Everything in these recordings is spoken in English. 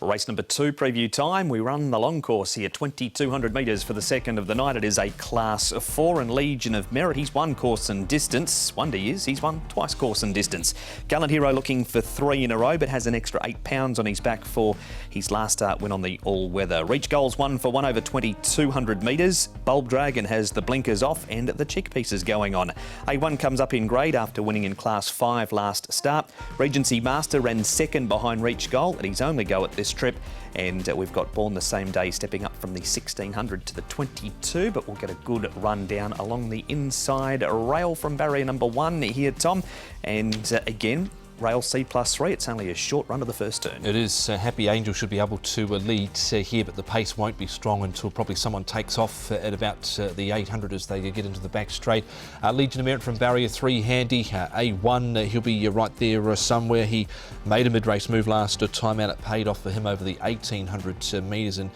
Race number 2 preview time. We run the long course here, 2,200 metres for the second of the night. It is a Class 4 and Legion of Merit. He's won course and distance. Wonder years, he's won twice course and distance. Gallant Hero looking for 3 in a row, but has an extra 8 pounds on his back for his last start win on the all-weather. Reach Goals 1 for 1 over 2,200 metres. Bulb Dragon has the blinkers off and the cheek pieces going on. A1 comes up in grade after winning in Class 5 last start. Regency Master ran second behind Reach Goal at his only go at this trip, and we've got Born the Same Day stepping up from the 1600 to the 22, but we'll get a good run down along the inside rail from barrier number 1 here, Tom, and again rail C+3. It's only a short run of the first turn. It is. Happy Angel should be able to lead here, but the pace won't be strong until probably someone takes off at about the 800 as they get into the back straight. Legion of Merit from barrier 3 handy. A1, he'll be right there somewhere. He made a mid-race move last time out. It paid off for him over the 1,800 metres. And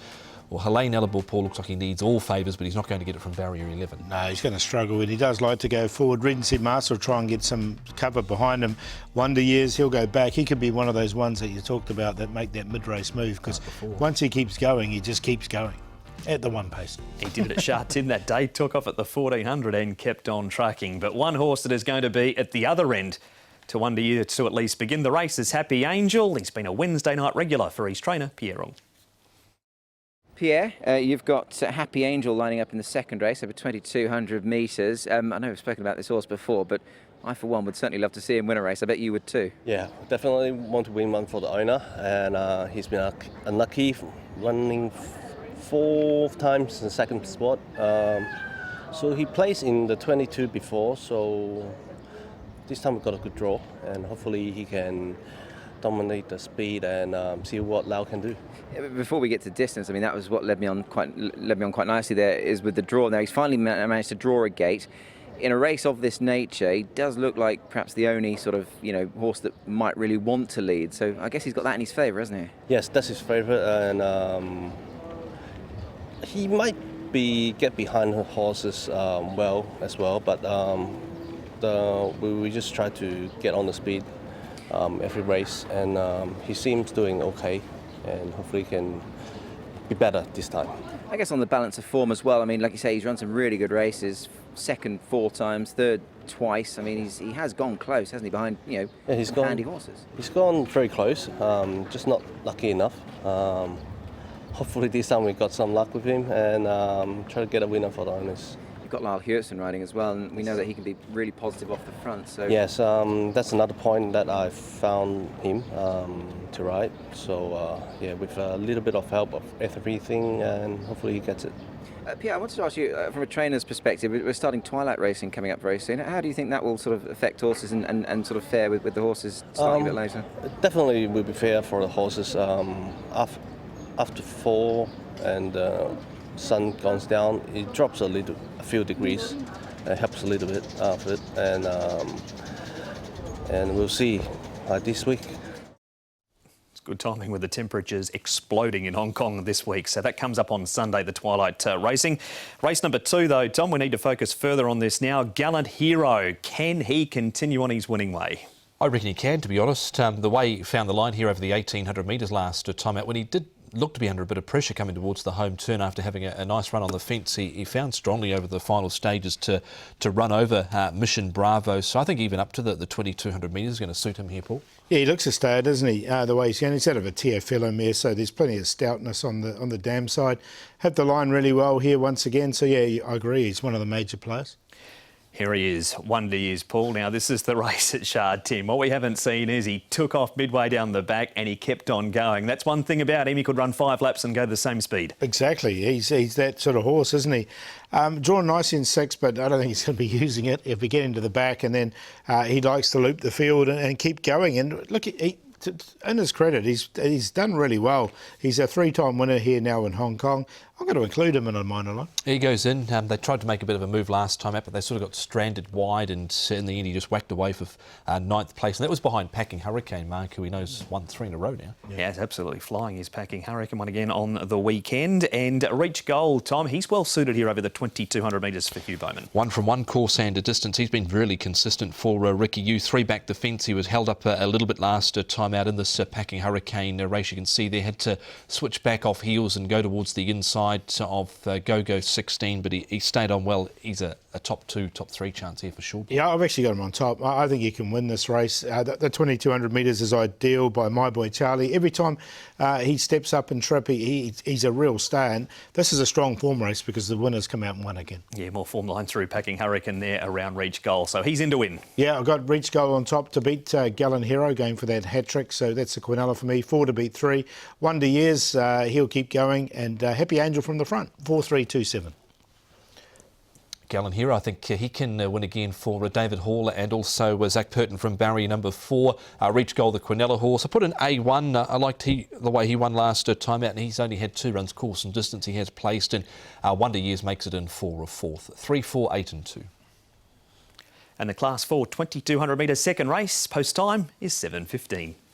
well, Helene Ellerbull, Paul, looks like he needs all favours, but he's not going to get it from barrier 11. No, he's going to struggle, and he does like to go forward. Regency Master will try and get some cover behind him. Wonder Years, he'll go back. He could be one of those ones that you talked about that make that mid-race move, because once he keeps going, he just keeps going at the one pace. He did it at Sha Tin that day, took off at the 1,400 and kept on tracking. But one horse that is going to be at the other end to Wonder Year to at least begin the race is Happy Angel. He's been a Wednesday night regular for his trainer, Pierre Ong. Pierre, you've got Happy Angel lining up in the second race over 2,200 metres. I know we've spoken about this horse before, but I, for one, would certainly love to see him win a race. I bet you would too. Yeah, definitely want to win one for the owner, and he's been unlucky, running 4 times in the second spot. So he placed in the 22 before, so this time we got a good draw, and hopefully he can dominate the speed and see what Lau can do. Before we get to distance, I mean, that was what led me on quite nicely there, is with the draw. Now he's finally managed to draw a gate. In a race of this nature, he does look like perhaps the only sort of, horse that might really want to lead. So I guess he's got that in his favour, hasn't he? Yes, that's his favourite, and he might get behind the horses well as well, but we just try to get on the speed every race, and he seems doing okay, and hopefully he can be better this time. I guess on the balance of form as well, I mean, like you say, he's run some really good races, second 4 times, third twice. I mean, he has gone close, hasn't he, behind, he's gone, handy horses. He's gone very close, just not lucky enough. Hopefully this time we got some luck with him and try to get a winner for the owners. You've got Lyle Hewitson riding as well, and we know that he can be really positive off the front. So yes, that's another point that I found him to ride. So yeah, with a little bit of help of everything, and hopefully he gets it. Pierre, I wanted to ask you, from a trainer's perspective, we're starting twilight racing coming up very soon. How do you think that will sort of affect horses and sort of fare with the horses starting a bit later? Definitely will be fair for the horses. After 4 and sun goes down, it drops a few degrees. It helps a little bit of it, and we'll see this week. It's good timing with the temperatures exploding in Hong Kong this week. So that comes up on Sunday, the twilight racing. Race number 2, though, Tom, we need to focus further on this now. Gallant Hero, can he continue on his winning way? I reckon he can, to be honest. The way he found the line here over the 1,800 metres last time out, when he did looked to be under a bit of pressure coming towards the home turn after having a nice run on the fence, he found strongly over the final stages to run over Mission Bravo. So I think even up to the 2,200 metres is going to suit him here, Paul. Yeah, he looks a star, doesn't he? The way he's going, he's out of a Teofilo mare, so there's plenty of stoutness on the dam side. Had the line really well here once again. So yeah, I agree. He's one of the major players. Here he is, Wonder Years, Paul. Now, this is the race at Sha Tin. What we haven't seen is he took off midway down the back and he kept on going. That's one thing about him. He could run 5 laps and go the same speed. Exactly. He's that sort of horse, isn't he? Drawn nice in 6, but I don't think he's going to be using it if we get into the back. And then he likes to loop the field and keep going. And look, in his credit, he's done really well. He's a 3-time winner here now in Hong Kong. I'm going to include him in a minor line. He goes in. They tried to make a bit of a move last time out, but they sort of got stranded wide, and in the end he just whacked away for 9th place. And that was behind Packing Hurricane, Mark, who he knows won 3 in a row now. Yeah, it's absolutely flying. He's Packing Hurricane one again on the weekend. And Reach Goal, Tom, he's well suited here over the 2,200 metres for Hugh Bowman. 1 from 1 course and a distance. He's been really consistent for Ricky Yu. 3 back the fence. He was held up a little bit last time time out in this Packing Hurricane race. You can see they had to switch back off heels and go towards the inside of Go-Go 16, but he stayed on well. He's a top 2, top 3 chance here for sure. Yeah, I've actually got him on top. I think he can win this race. The 2,200 metres is ideal by my boy Charlie. Every time he steps up and trip, he's a real star. And this is a strong form race because the winners come out and win again. Yeah, more form line through Packing Hurricane there around Reach Goal. So he's in to win. Yeah, I've got Reach Goal on top to beat Gallen Hero, going for that hat-trick. So that's a Quinella for me. 4 to beat 3. Wonder Years, he'll keep going. And Happy Angel from the front, 4-3-2-7. Gallen here, I think he can win again for David Hall, and also Zach Purton from Barry, number 4. Reach Goal, the Quinella horse. I put an A1. I liked the way he won last time out, and he's only had 2 runs course and distance he has placed in. Wonder Years makes it in for a 4th. 3, 4, 8 and 2. And the Class 4 2,200 metre second race, post time is 7:15.